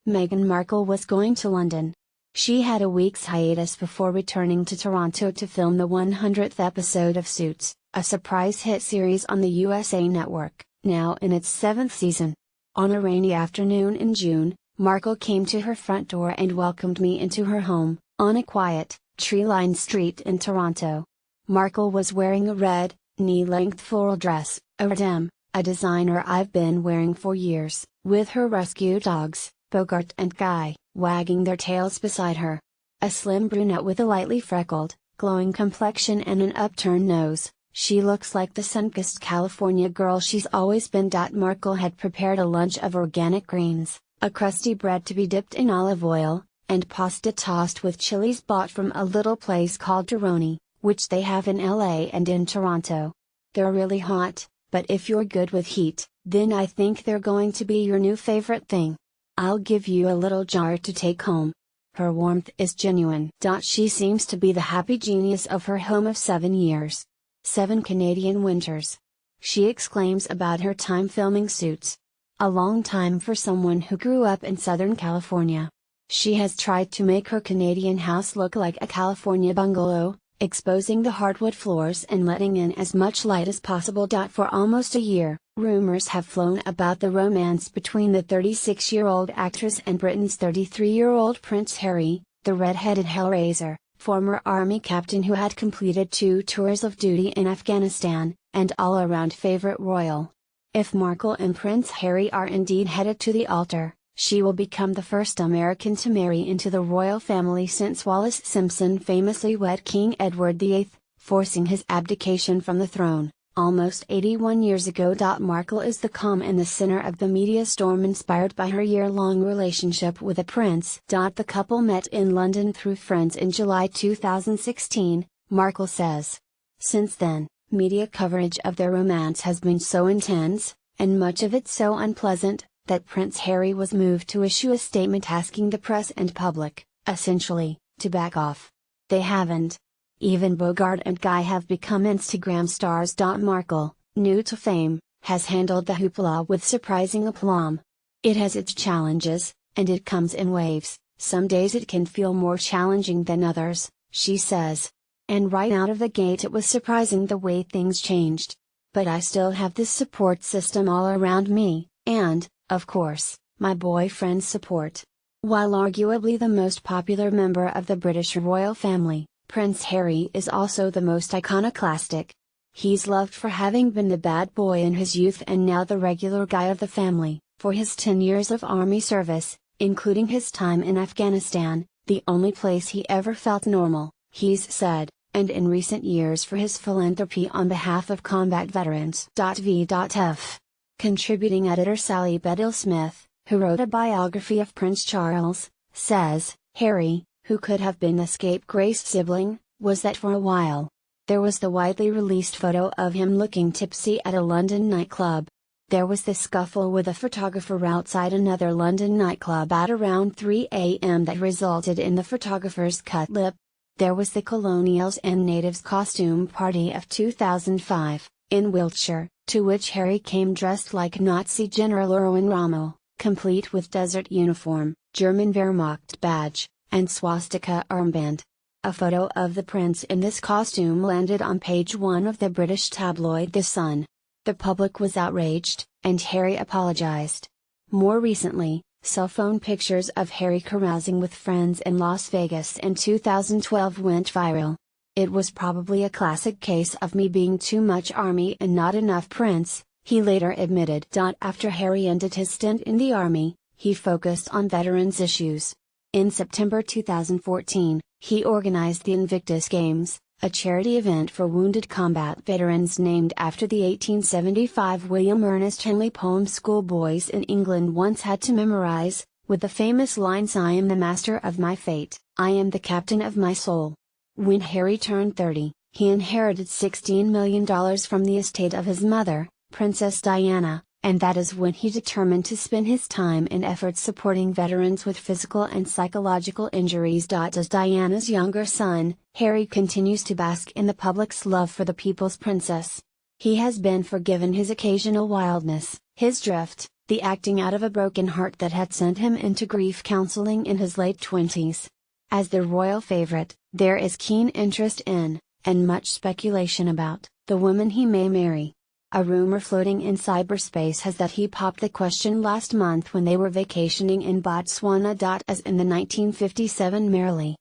Meghan Markle was going to London. She had a week's hiatus before returning to Toronto to film the 100th episode of Suits, a surprise hit series on the USA Network, now in its 7th season. On a rainy afternoon in June, Markle came to her front door and welcomed me into her home, on a quiet, tree-lined street in Toronto. Markle was wearing a red, knee-length floral dress, a redem, a designer I've been wearing for years, with her rescue dogs, Bogart and Guy, wagging their tails beside her. A slim brunette with a lightly freckled, glowing complexion and an upturned nose, she looks like the sun-kissed California girl she's always been. Markle had prepared a lunch of organic greens, a crusty bread to be dipped in olive oil, and pasta tossed with chilies bought from a little place called Toroni, which they have in LA and in Toronto. They're really hot, but if you're good with heat, then I think they're going to be your new favorite thing. I'll give you a little jar to take home. Her warmth is genuine. She seems to be the happy genius of her home of 7 years. 7 Canadian winters. She exclaims about her time filming Suits. A long time for someone who grew up in Southern California. She has tried to make her Canadian house look like a California bungalow, exposing the hardwood floors and letting in as much light as possible. For almost a year, rumors have flown about the romance between the 36-year-old actress and Britain's 33-year-old Prince Harry, the red-headed hellraiser, former army captain who had completed 2 tours of duty in Afghanistan, and all-around favorite royal. If Markle and Prince Harry are indeed headed to the altar, she will become the first American to marry into the royal family since Wallis Simpson famously wed King Edward VIII, forcing his abdication from the throne, almost 81 years ago. Markle is the calm in the center of the media storm inspired by her year-long relationship with a prince. The couple met in London through friends in July 2016, Markle says. Since then, media coverage of their romance has been so intense, and much of it so unpleasant, that Prince Harry was moved to issue a statement asking the press and public, essentially, to back off. They haven't. Even Bogart and Guy have become Instagram stars. Markle, new to fame, has handled the hoopla with surprising aplomb. It has its challenges, and it comes in waves. Some days it can feel more challenging than others, she says. And right out of the gate it was surprising the way things changed. But I still have this support system all around me, and, of course, my boyfriend's support. While arguably the most popular member of the British royal family, Prince Harry is also the most iconoclastic. He's loved for having been the bad boy in his youth and now the regular guy of the family, for his 10 years of army service, including his time in Afghanistan, the only place he ever felt normal, he's said, and in recent years for his philanthropy on behalf of combat veterans. V.F. Contributing editor Sally Bedell-Smith, who wrote a biography of Prince Charles, says, Harry, who could have been the scapegrace sibling, was that for a while. There was the widely released photo of him looking tipsy at a London nightclub. There was the scuffle with a photographer outside another London nightclub at around 3 a.m. that resulted in the photographer's cut lip. There was the Colonials and Natives costume party of 2005, in Wiltshire, to which Harry came dressed like Nazi General Erwin Rommel, complete with desert uniform, German Wehrmacht badge, and swastika armband. A photo of the prince in this costume landed on page 1 of the British tabloid The Sun. The public was outraged, and Harry apologized. More recently, cell phone pictures of Harry carousing with friends in Las Vegas in 2012 went viral. It was probably a classic case of me being too much army and not enough prince, he later admitted. After Harry ended his stint in the army, he focused on veterans issues. In September 2014, he organized the Invictus Games, a charity event for wounded combat veterans named after the 1875 William Ernest Henley poem schoolboys in England once had to memorize, with the famous lines I am the master of my fate, I am the captain of my soul. When Harry turned 30, he inherited $16 million from the estate of his mother, Princess Diana, and that is when he determined to spend his time and efforts supporting veterans with physical and psychological injuries. As Diana's younger son, Harry continues to bask in the public's love for the people's princess. He has been forgiven his occasional wildness, his drift, the acting out of a broken heart that had sent him into grief counseling in his late 20s. As the royal favorite, there is keen interest in, and much speculation about, the woman he may marry. A rumor floating in cyberspace has that he popped the question last month when they were vacationing in Botswana. As in the 1957 Merrily,